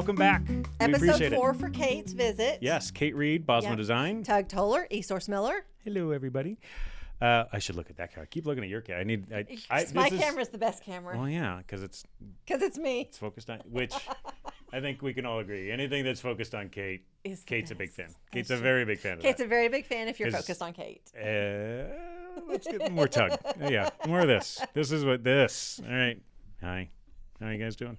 welcome back. We Episode appreciate 4 it. for Kate's visit. Yes, Kate Reed, Bosma Yep. Design. Tug Toler, Esource Miller. Hello, everybody. I should look at that camera. Keep looking at your camera. My camera's the best camera. Well, yeah, because it's me. It's focused on, which I think we can all agree. Anything that's focused on Kate, Kate's a big fan. Kate's a very big fan of Kate's that. a very big fan if you're focused on Kate. Let's get more Tug. Yeah, more of this. This is what this. All right. Hi. How are you guys doing?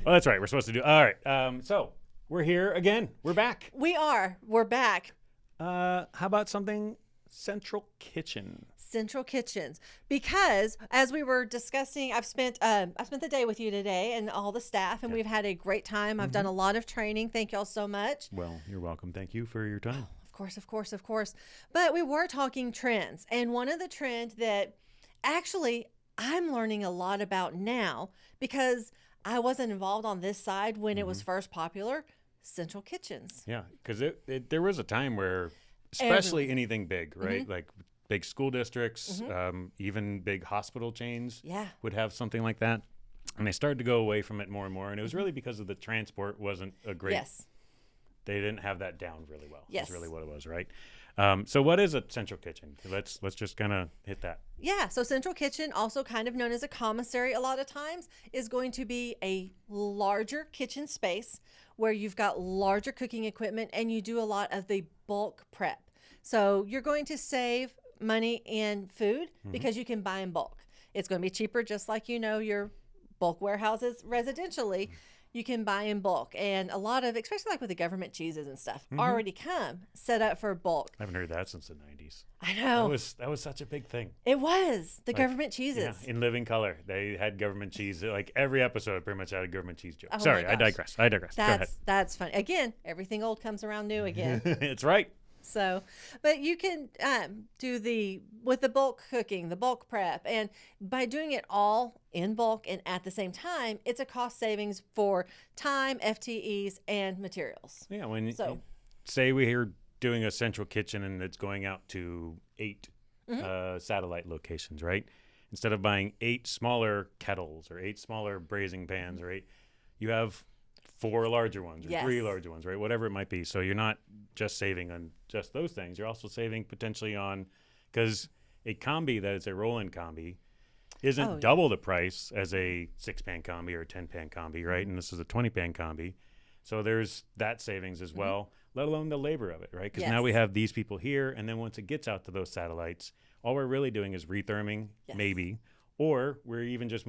Well, that's right. We're supposed to do. All right. So we're here again. We're back. We are. We're back. How about something central kitchen? Central kitchens, because as we were discussing, I've spent the day with you today and all the staff, and we've had a great time. I've done a lot of training. Thank y'all so much. Well, you're welcome. Thank you for your time. Of course. But we were talking trends, and one of the trends that actually I'm learning a lot about now, because I wasn't involved on this side when it was first popular, central kitchens. Yeah, because there was a time where, especially anything big, right? Like big school districts, even big hospital chains would have something like that. And they started to go away from it more and more. And it was really because of the transport wasn't a great. Yes. They didn't have that down really well. Yes. That's really what it was, right? So what is a central kitchen? Let's just kind of hit that. Yeah, so central kitchen, also kind of known as a commissary a lot of times, is going to be a larger kitchen space where you've got larger cooking equipment and you do a lot of the bulk prep. So you're going to save money in food because you can buy in bulk. It's going to be cheaper, just like your bulk warehouses residentially. You can buy in bulk, and a lot of, especially like with the government cheeses and stuff, already come set up for bulk. I haven't heard that since the 90s. I know. That was such a big thing. It was the government cheeses. Yeah, in Living Color, they had government cheese. Like every episode pretty much had a government cheese joke. Oh Sorry, my I gosh. digress. Go ahead. That's fun. Again, everything old comes around new again. It's right. So, but you can do with the bulk cooking, the bulk prep, and by doing it all in bulk and at the same time, it's a cost savings for time, FTEs, and materials. Yeah, say we're doing a central kitchen and it's going out to 8 satellite locations, right? Instead of buying 8 smaller kettles or 8 smaller braising pans, right? You have 4 larger ones or 3 larger ones, right? Whatever it might be. So you're not just saving on just those things. You're also saving potentially on, because a combi that is a roll-in combi isn't double the price as a 6-pan combi or a 10-pan combi, right? And this is a 20-pan combi. So there's that savings as well, let alone the labor of it, right? Because now we have these people here, and then once it gets out to those satellites, all we're really doing is retherming, maybe, or we're even just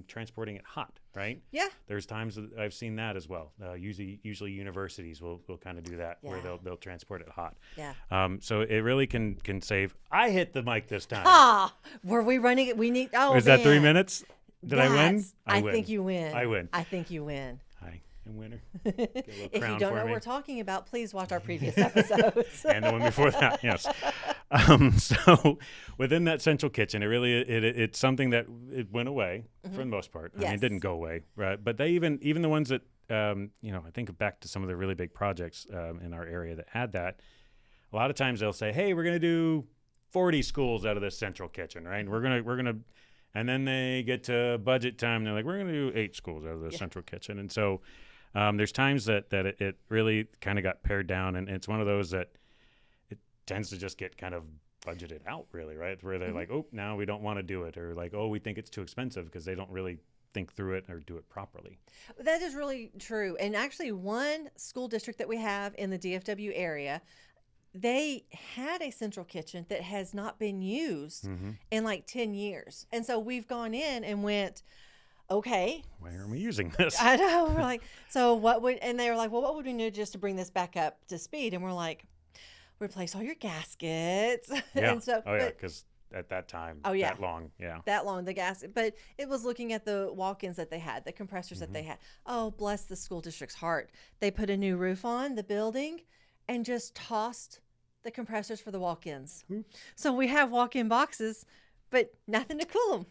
transporting it hot, right? Yeah. There's times that I've seen that as well. Usually universities will kind of do that where they'll transport it hot. Yeah. So it really can save. I hit the mic this time. Were we running it? We need. Oh, is that 3 minutes? Did I win? I think you win. I win. I think you win. Hi. Winner. If you don't know what we're talking about, please watch our previous episodes. And the one before that, yes. So within that central kitchen, it's something that it went away for the most part. I mean, it didn't go away, right? But they even the ones that I think back to some of the really big projects in our area that had that. A lot of times they'll say, "Hey, we're going to do 40 schools out of this central kitchen, right? And we're gonna." And then they get to budget time, and they're like, "We're going to do 8 schools out of the central kitchen," and so. There's times that it really kind of got pared down, and it's one of those that it tends to just get kind of budgeted out, really, right? Where they're like, oh, now we don't want to do it, or like, oh, we think it's too expensive because they don't really think through it or do it properly. That is really true. And actually, one school district that we have in the DFW area, they had a central kitchen that has not been used in like 10 years. And so we've gone in and went, okay. Why aren't we using this? I know. We're like, so what would, and they were like, well, what would we do just to bring this back up to speed? And we're like, replace all your gaskets. Yeah. And so, because at that time, that long, the gasket. But it was looking at the walk-ins that they had, the compressors that they had. Oh, bless the school district's heart. They put a new roof on the building and just tossed the compressors for the walk-ins. So we have walk-in boxes, but nothing to cool them.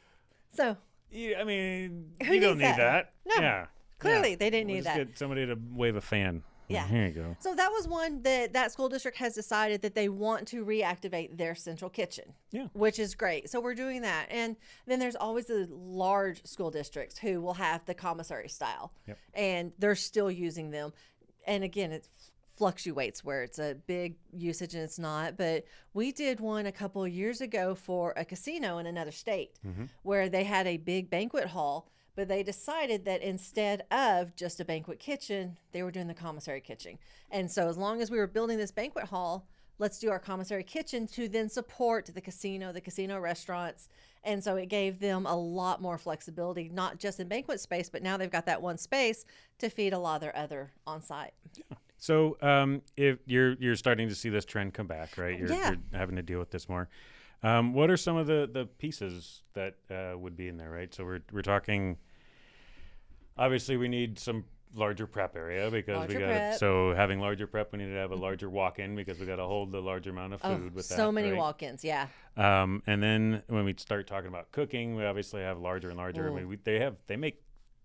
So. Yeah, I mean, you don't need that. No. Yeah. Clearly, they didn't need just that. Get somebody to wave a fan. Yeah. Here you go. So that was one that school district has decided that they want to reactivate their central kitchen. Yeah. Which is great. So we're doing that. And then there's always the large school districts who will have the commissary style. Yep. And they're still using them. And again, it fluctuates where it's a big usage and it's not. But we did one a couple of years ago for a casino in another state where they had a big banquet hall. But they decided that instead of just a banquet kitchen, they were doing the commissary kitchen. And so as long as we were building this banquet hall, let's do our commissary kitchen to then support the casino restaurants. And so it gave them a lot more flexibility, not just in banquet space, but now they've got that one space to feed a lot of their other on-site. Yeah. So if you're starting to see this trend come back, right? You're having to deal with this more. What are some of the pieces that would be in there, right? So we're talking. Obviously, we need some larger prep area because so having larger prep, we need to have a larger walk-in because we got to hold the larger amount of food with that. So many right? walk-ins, yeah. And then when we start talking about cooking, we obviously have larger and larger. I mean, they make,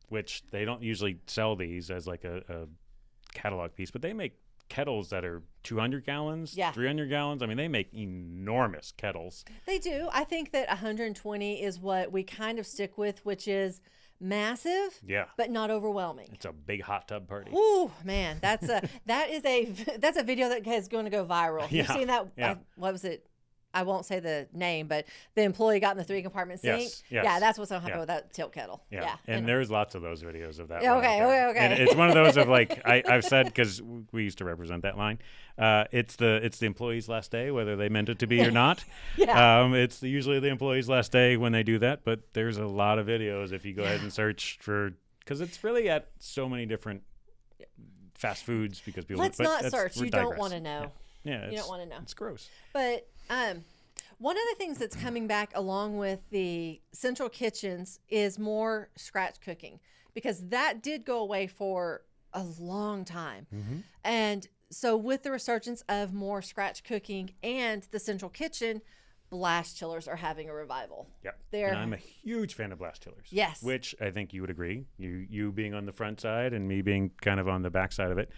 which they don't usually sell these as like a catalog piece, but they make kettles that are 200 gallons, 300 gallons. I mean, they make enormous kettles. They do. I think that 120 is what we kind of stick with, which is massive, but not overwhelming. It's a big hot tub party. Ooh, man, that's a video that is going to go viral. You've seen that? Yeah. What was it? I won't say the name, but the employee got in the 3-compartment sink. Yes. Yeah, that's what's going to happen with that tilt kettle. Yeah. And there's lots of those videos of that. Okay. And it's one of those of like, I've said, because we used to represent that line, it's the employee's last day, whether they meant it to be or not. It's usually the employee's last day when they do that, but there's a lot of videos if you go ahead and search for, because it's really at so many different fast foods because people. Let's not search. You don't want to know. Yeah, you don't want to know. It's gross. But one of the things that's coming back along with the central kitchens is more scratch cooking, because that did go away for a long time. And so with the resurgence of more scratch cooking and the central kitchen, blast chillers are having a revival. Yep. And I'm a huge fan of blast chillers. Yes. Which I think you would agree. You being on the front side and me being kind of on the back side of it,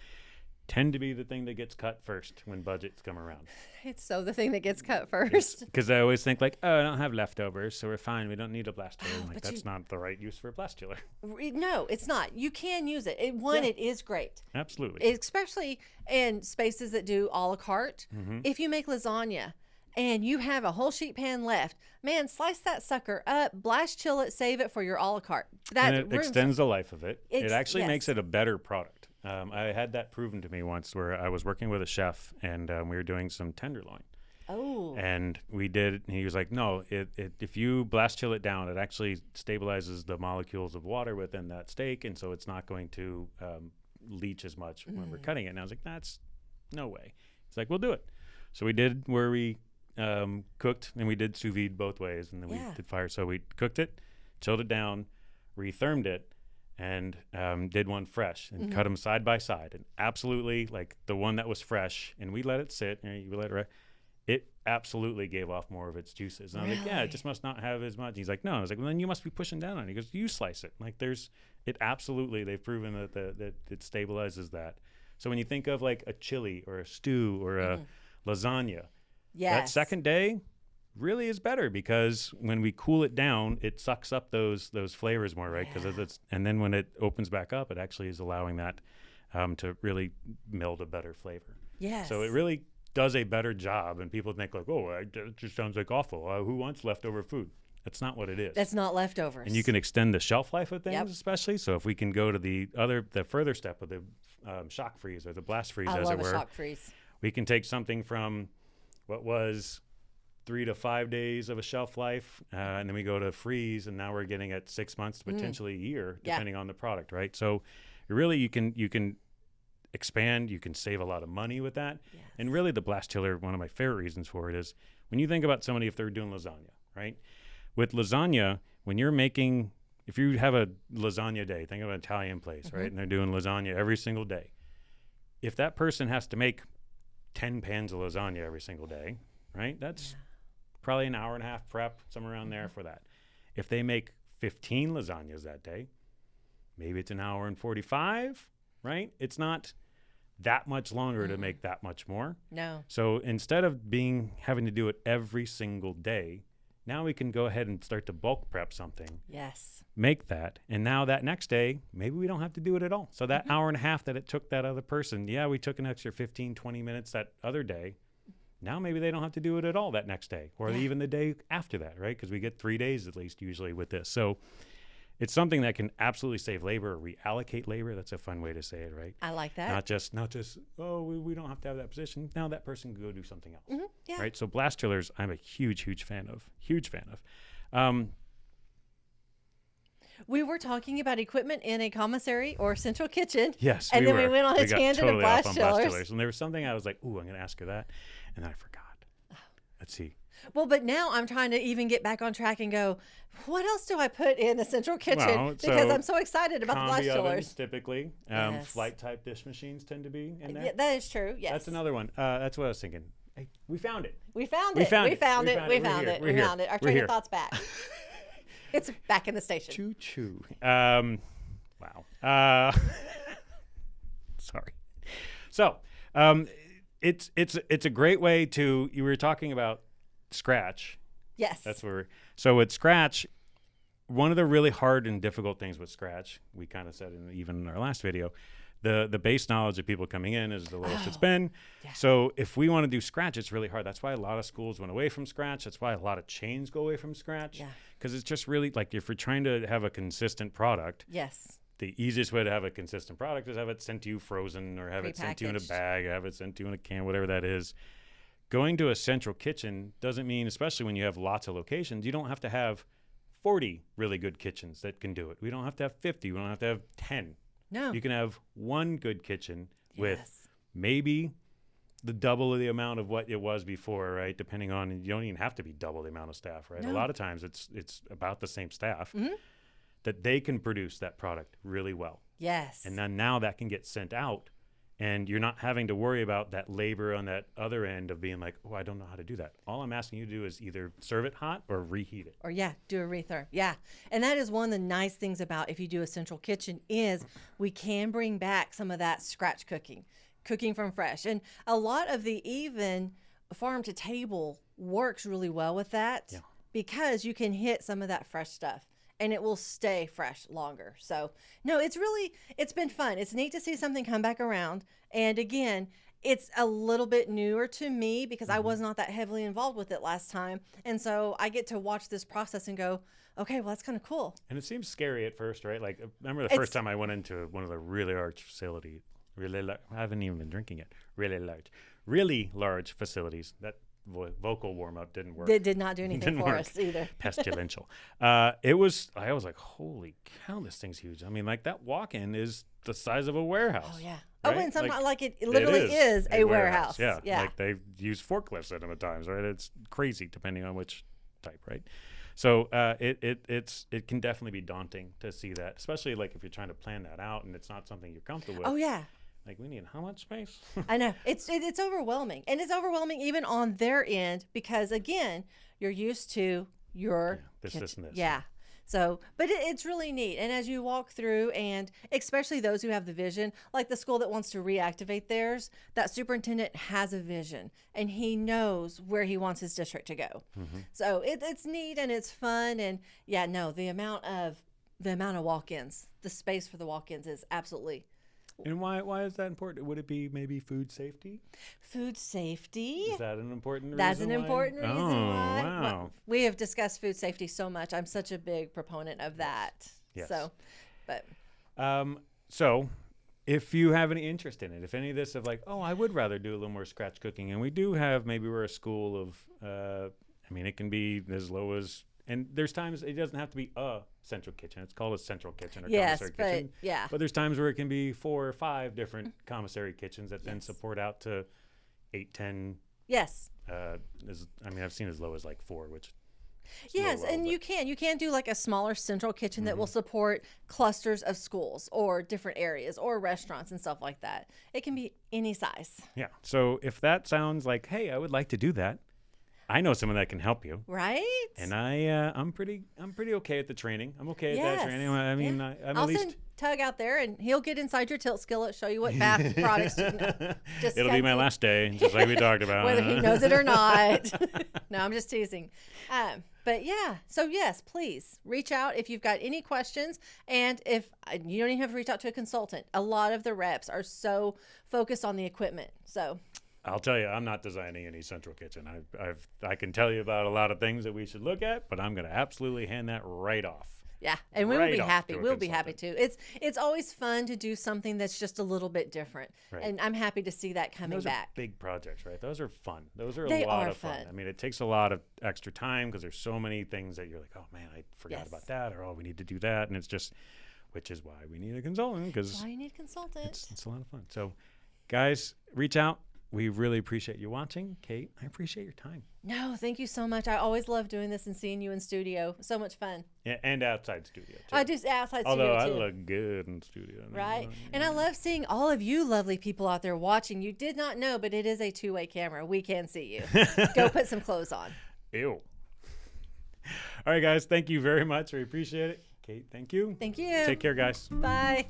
tend to be the thing that gets cut first when budgets come around. It's so the thing that gets cut first. Because I always think like, I don't have leftovers, so we're fine. We don't need a blast chiller. Like, that's not the right use for a blast chiller. No, it's not. You can use it. It is great. Absolutely. Especially in spaces that do a la carte. If you make lasagna and you have a whole sheet pan left, man, slice that sucker up, blast chill it, save it for your a la carte. And it extends the life of it. It actually makes it a better product. I had that proven to me once where I was working with a chef and we were doing some tenderloin. Oh. And we did, and he was like, no, if you blast chill it down, it actually stabilizes the molecules of water within that steak, and so it's not going to leach as much when we're cutting it. And I was like, that's no way. He's like, we'll do it. So we did where we cooked, and we did sous vide both ways, and then we did fire. So we cooked it, chilled it down, rethermed it, and did one fresh and cut them side by side. And absolutely, like the one that was fresh, and we let it sit, and you let it it absolutely gave off more of its juices. And I was like, yeah, it just must not have as much. He's like, no. I was like, well, then you must be pushing down on it. He goes, you slice it. Like it absolutely, they've proven that it stabilizes that. So when you think of like a chili or a stew or a lasagna, that second day really is better, because when we cool it down, it sucks up those flavors more, right? Because and then when it opens back up, it actually is allowing that to really meld a better flavor. Yes. So it really does a better job, and people think like, oh, it just sounds like awful. Who wants leftover food? That's not what it is. That's not leftovers. And you can extend the shelf life of things, especially. So if we can go to the further step of the shock freeze or the blast freeze, as it were. I love a shock freeze. We can take something from what was 3 to 5 days of a shelf life, and then we go to freeze, and now we're getting at 6 months, potentially a year, depending on the product, right? So really, you can expand, you can save a lot of money with that. Yes. And really, the blast chiller, one of my favorite reasons for it is when you think about somebody, if they're doing lasagna, right? With lasagna, if you have a lasagna day, think of an Italian place, right? And they're doing lasagna every single day. If that person has to make 10 pans of lasagna every single day, right? That's probably an hour and a half prep, somewhere around there for that. If they make 15 lasagnas that day, maybe it's an hour and 45, right? It's not that much longer to make that much more. No. So instead of having to do it every single day, now we can go ahead and start to bulk prep something. Yes. Make that. And now that next day, maybe we don't have to do it at all. So that hour and a half that it took that other person, yeah, we took an extra 15, 20 minutes that other day. Now maybe they don't have to do it at all that next day or even the day after that, right? Because we get 3 days at least usually with this. So it's something that can absolutely save labor or reallocate labor. That's a fun way to say it, right? I like that. Not just, oh, we don't have to have that position. Now that person can go do something else, Yeah. right? So blast chillers, I'm a huge fan of. We were talking about equipment in a commissary or central kitchen. Yes, and we then were. we went on a We got tangent totally of off blast on blast chillers. chillers. And there was something I was like, ooh, I'm going to ask her that. And then I forgot. Let's see. Well, but now I'm trying to even get back on track and go, what else do I put in the central kitchen? Because I'm so excited about the blast Combi ovens, chillers. typically. Yes. Flight type dish machines tend to be in there. Yeah, that is true. Yes. That's another one. That's what I was thinking. Hey, we found it. We found We it. found We it. found We it. found We it. We're found here. it. We're We here. found it. Our We're train here. of thoughts back. It's back in the station. Choo choo. Wow. Sorry. So, it's a great way to. You were talking about Scratch. Yes. That's where. So with Scratch, one of the really hard and difficult things with Scratch, we kind of said even in our last video, the base knowledge of people coming in is the lowest it's been. Yeah. So if we want to do Scratch, it's really hard. That's why a lot of schools went away from Scratch. That's why a lot of chains go away from Scratch. Yeah. Because it's just really like if we're trying to have a consistent product, Yes. the easiest way to have a consistent product is have it sent to you frozen or have it sent to you in a Prepackaged. bag, have it sent to you in a can, whatever that is. Going to a central kitchen doesn't mean, especially when you have lots of locations, you don't have to have 40 really good kitchens that can do it. We don't have to have 50. We don't have to have 10. No. You can have one good kitchen with Yes. maybe the double of the amount of what it was before, right? Depending on, you don't even have to be double the amount of staff, right? No. A lot of times it's about the same staff that they can produce that product really well. Yes. And then now that can get sent out and you're not having to worry about that labor on that other end of being like, oh, I don't know how to do that. All I'm asking you to do is either serve it hot or reheat it. Or do a retherm. Yeah. And that is one of the nice things about if you do a central kitchen is we can bring back some of that scratch cooking from fresh. And a lot of the even farm to table works really well with that because you can hit some of that fresh stuff and it will stay fresh longer. So no, it's been fun. It's neat to see something come back around. And again, it's a little bit newer to me because I was not that heavily involved with it last time. And so I get to watch this process and go, okay, well, that's kind of cool. And it seems scary at first, right? Like, remember the first time I went into one of the really large facilities, I haven't even been drinking it, really large facilities. That vocal warm-up didn't work. It did not do anything Didn't for work. us either. Pestilential. I was like, holy cow, this thing's huge. I mean, like that walk-in is the size of a warehouse. Oh, yeah. Right? Oh, and sometimes Like, it literally is a warehouse. Yeah. Yeah. Like they use forklifts in them at times, right? It's crazy depending on which type, right? So it can definitely be daunting to see that, especially like if you're trying to plan that out and it's not something you're comfortable with. Oh, yeah. Like, we need how much space? I know. It's overwhelming. And it's overwhelming even on their end because, again, you're used to your this, kitchen. this, and this. Yeah. So, but it's really neat. And as you walk through, and especially those who have the vision, like the school that wants to reactivate theirs, that superintendent has a vision and he knows where he wants his district to go. So it's neat and it's fun. And yeah, no, the amount of walk-ins, the space for the walk-ins is absolutely. And why is that important? Would it be maybe food safety? Food safety. Is that an important reason? That's an why? important reason why. Wow. Well, we have discussed food safety so much. I'm such a big proponent of that. Yes. So, but So if you have any interest in it, if any of this of like, oh, I would rather do a little more scratch cooking, and we do have, maybe we're a school of, I mean, it can be as low as, and there's times it doesn't have to be a central kitchen. It's called a central kitchen or commissary kitchen. yeah. But there's times where it can be 4 or 5 different commissary kitchens that then support out to 8, 10. Yes. I've seen as low as like 4, which. Yes, and you can do like a smaller central kitchen that will support clusters of schools or different areas or restaurants and stuff like that. It can be any size. Yeah. So if that sounds like, hey, I would like to do that, I know someone that can help you. Right? And I'm pretty okay at the training. I'm okay at that Yes. training. I mean, Yeah. I'm I'll at least. send Tug out there, and he'll get inside your tilt skillet, show you what bath products to just It'll be my last day, just like we talked about. whether he knows it or not. No, I'm just teasing. But yeah, so yes, please reach out if you've got any questions. And if you don't even have to reach out to a consultant, a lot of the reps are so focused on the equipment. So I'll tell you, I'm not designing any central kitchen. I can tell you about a lot of things that we should look at, but I'm going to absolutely hand that right off. yeah, and we will Right be off happy. to a We'll be happy consultant. too. It's always fun to do something that's just a little bit different, Right. and I'm happy to see that coming Those back. are big projects, right? Those are fun. Those are They a lot are of fun. fun. I mean, it takes a lot of extra time because there's so many things that you're like, oh man, I forgot Yes. about that, or oh, we need to do that, and it's just, which is why we need a consultant because Why you need a consultant? it's a lot of fun. So, guys, reach out. We really appreciate you watching. Kate, I appreciate your time. No, thank you so much. I always love doing this and seeing you in studio. So much fun. Yeah, and outside studio too. I do outside Although studio too. I look good in studio. Right? And I love seeing all of you lovely people out there watching. You did not know, but it is a two-way camera. We can see you. Go put some clothes on. Ew. All right, guys. Thank you very much. We appreciate it. Kate, thank you. Thank you. Take care, guys. Bye.